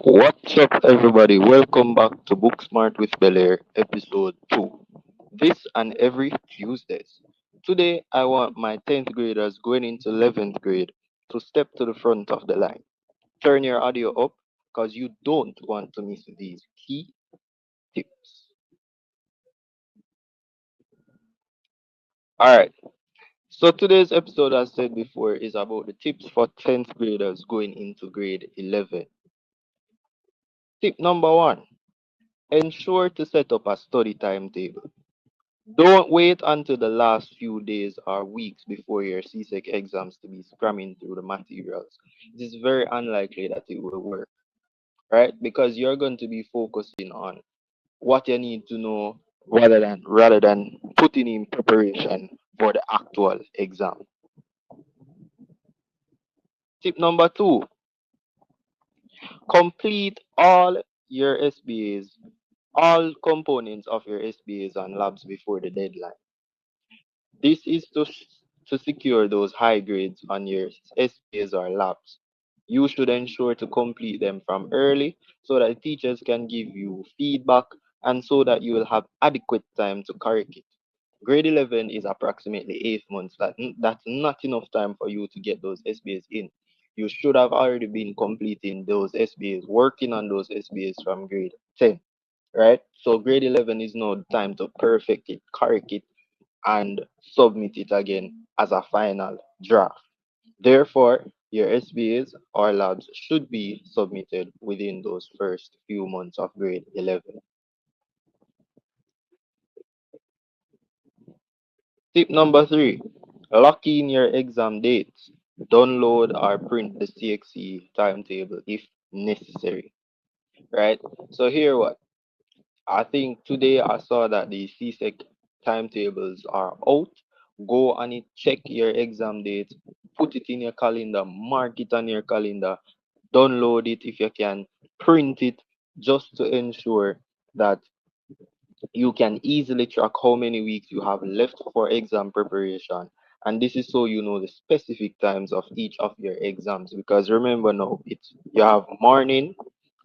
What's up, everybody? Welcome back to Booksmart with Belair, episode 2. This and every Tuesdays. Today, I want my 10th graders going into 11th grade to step to the front of the line. Turn your audio up because you don't want to miss these key tips. Alright, so today's episode, as said before, is about the tips for 10th graders going into grade 11. Tip number 1: ensure to set up a study timetable. Don't wait until the last few days or weeks before your CSEC exams to be scramming through the materials. It is very unlikely that it will work, right? Because you're going to be focusing on what you need to know rather than putting in preparation for the actual exam. Tip number 2: complete all your SBAs, all components of your SBAs and labs before the deadline. This is to secure those high grades on your SPAs or labs. You should ensure to complete them from early so that teachers can give you feedback and so that you will have adequate time to correct it. Grade 11 is approximately 8 months. That's not enough time for you to get those SBAs in. You should have already been completing those SBAs, working on those SBAs from grade 10, right? So grade 11 is now the time to perfect it, correct it, and submit it again as a final draft. Therefore, your SBAs or labs should be submitted within those first few months of grade 11. Tip number 3: lock in your exam dates. Download or print the CXC timetable if necessary. Right? So, here what? I think today I saw that the CSEC timetables are out. Go on it, check your exam date, put it in your calendar, mark it on your calendar, download it if you can, print it just to ensure that you can easily track how many weeks you have left for exam preparation. And this is so you know the specific times of each of your exams. Because remember now, it's you have morning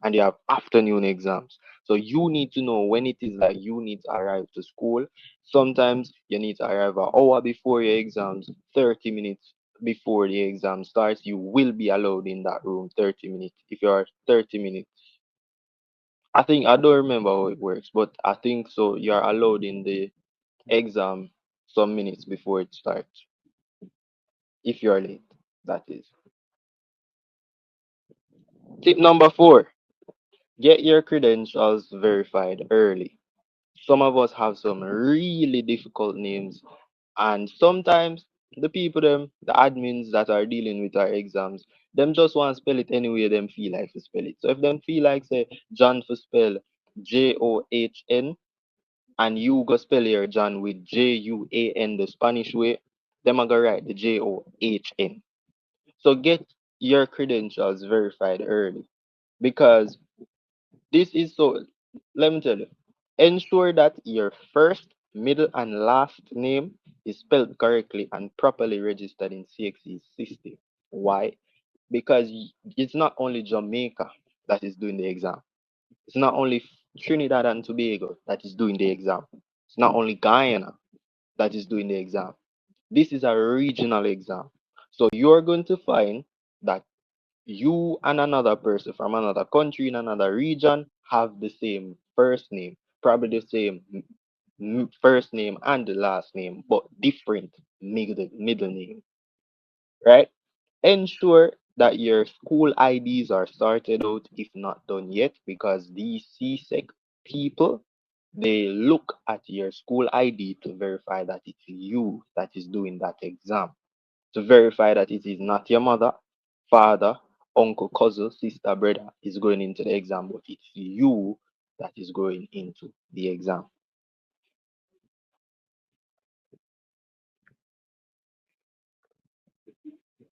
and you have afternoon exams. So you need to know when it is that you need to arrive to school. Sometimes you need to arrive an hour before your exams, 30 minutes before the exam starts. You will be allowed in that room 30 minutes. If you are 30 minutes, I don't remember how it works, but I think so. You're allowed in the exam some minutes before it starts. If you're late, that is. Tip number 4: get your credentials verified early. Some of us have some really difficult names, and sometimes the admins that are dealing with our exams, them just want to spell it any way them feel like to spell it. So if them feel like say John for spell John, and you go spell your John with Juan the Spanish way, them are gonna write the John. So get your credentials verified early because this is so. Let me tell you, ensure that your first, middle, and last name is spelled correctly and properly registered in CXC's system. Why? Because it's not only Jamaica that is doing the exam. It's not only Trinidad and Tobago that is doing the exam. It's not only Guyana that is doing the exam. This is a regional exam. So you're going to find that you and another person from another country in another region have the same first name, probably the same first name and the last name, but different middle name, right? Ensure that your school IDs are sorted out if not done yet, because these CSEC people, they look at your school ID to verify that it's you that is doing that exam, to verify that it is not your mother, father, uncle, cousin, sister, brother is going into the exam, but it's you that is going into the exam.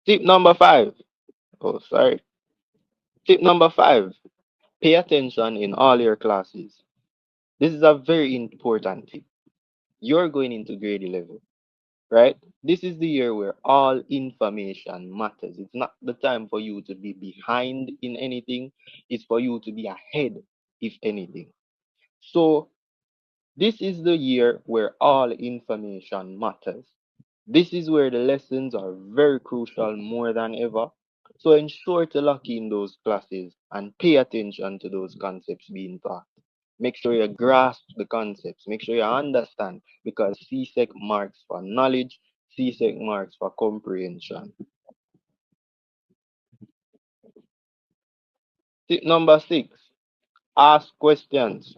Tip number 5. Oh, sorry. Tip number 5: pay attention in all your classes. This is a very important tip. You're going into grade 11. right? This is the year where all information matters. It's not the time for you to be behind in anything, it's for you to be ahead, if anything. So, this is the year where all information matters. This is where the lessons are very crucial more than ever. So ensure to lock in those classes and pay attention to those concepts being taught. Make sure you grasp the concepts. Make sure you understand because CSEC marks for knowledge, CSEC marks for comprehension. Tip number 6, ask questions.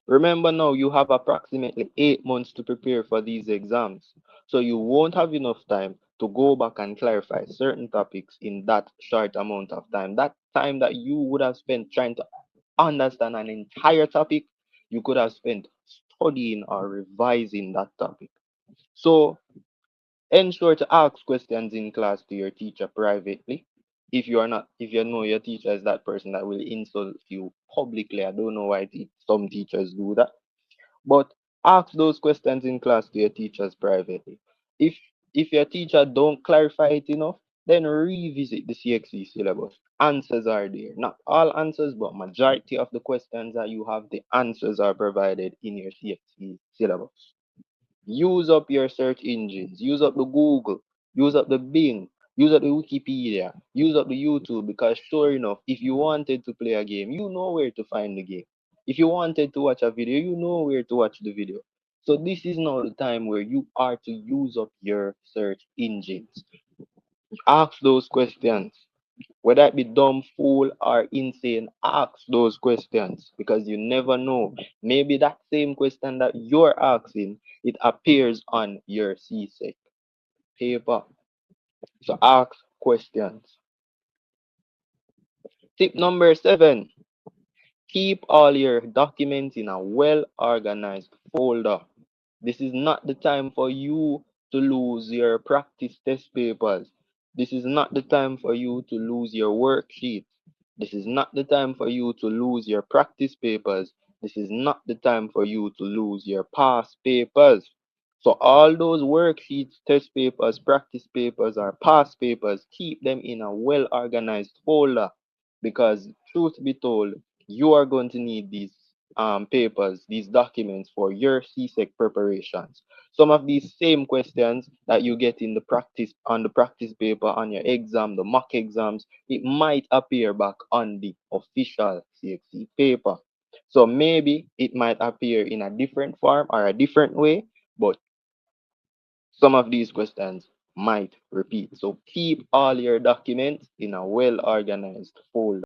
Remember now, you have approximately 8 months to prepare for these exams, so you won't have enough time to go back and clarify certain topics in that short amount of time. That time that you would have spent trying to understand an entire topic, you could have spent studying or revising that topic. So ensure to ask questions in class to your teacher privately. If you are not, if you know your teacher is that person that will insult you publicly, I don't know why some teachers do that, but ask those questions in class to your teachers privately. If if your teacher don't clarify it enough, then revisit the CXC syllabus. Answers are there. Not all answers, but majority of the questions that you have, the answers are provided in your CXC syllabus. Use up your search engines. Use up the Google. Use up the Bing. Use up the Wikipedia. Use up the YouTube because sure enough, if you wanted to play a game, you know where to find the game. If you wanted to watch a video, you know where to watch the video. So this is now the time where you are to use up your search engines. Ask those questions. Whether it be dumb, fool, or insane, ask those questions because you never know. Maybe that same question that you're asking, it appears on your CSEC paper. So ask questions. Tip number 7, keep all your documents in a well organized folder. This is not the time for you to lose your practice test papers. This is not the time for you to lose your worksheets. This is not the time for you to lose your practice papers. This is not the time for you to lose your past papers. So all those worksheets, test papers, practice papers, or past papers, keep them in a well organized folder because truth be told, you are going to need these papers, these documents for your CSEC preparations. Some of these same questions that you get in the practice on the practice paper on your exam, the mock exams, it might appear back on the official CXC paper. So maybe it might appear in a different form or a different way, but some of these questions might repeat. So keep all your documents in a well organized folder.